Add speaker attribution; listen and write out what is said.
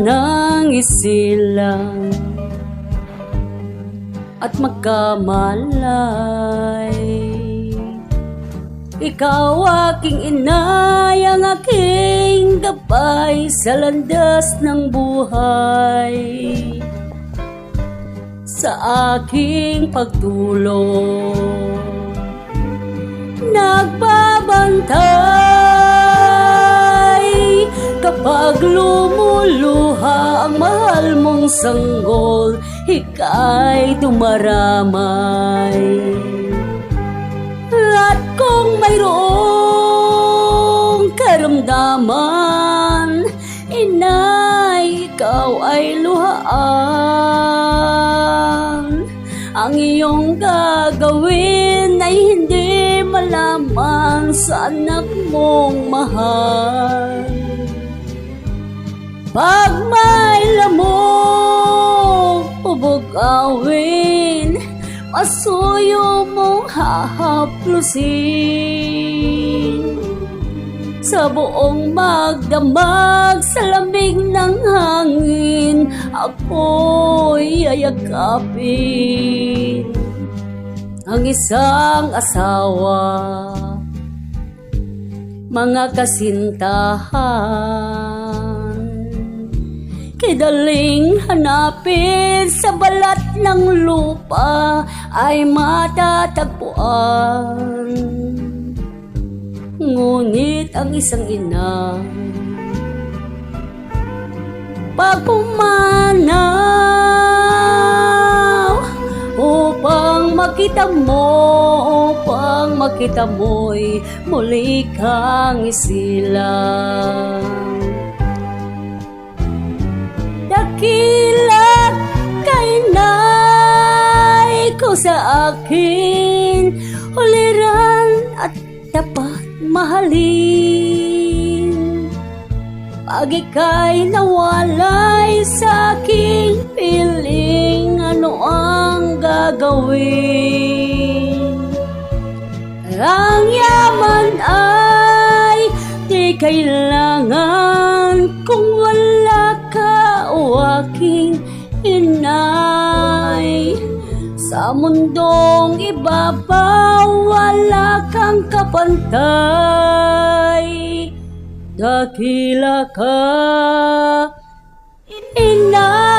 Speaker 1: ng isilang at magkamalay. Ikaw aking inay, ang aking gabay sa landas ng buhay. Sa aking pagtulong nagbabantay, kapag lumuluha ang mahal mong sanggol, ika'y tumaramay. At kung mayroong karamdaman, inay, ikaw ay luhaan. Ang iyong gagawin ay hindi malaman sa anak mong mahal. Pag may lamok o bugawin, pasuyo mong hahaplusin. Sa buong magdamag sa lamig ng hangin, ako'y yayakapin. Ang isang asawa, mga kasintahan, kidaling hanapin sa balat ng lupa ay matatagpuan. Ngunit ang isang ina, pag pumanaw upang makita mo'y muli kang isilang. Dakilat kay nay ko sa akin, huliran at dapat mahalin. Pag ika'y nawalay sa aking piling, ano ang gagawin? Ang yaman ay di kailangan kung wala ka o aking inay. Sa mundong ibabaw, wala kang kapantay. Dakila ka, inay.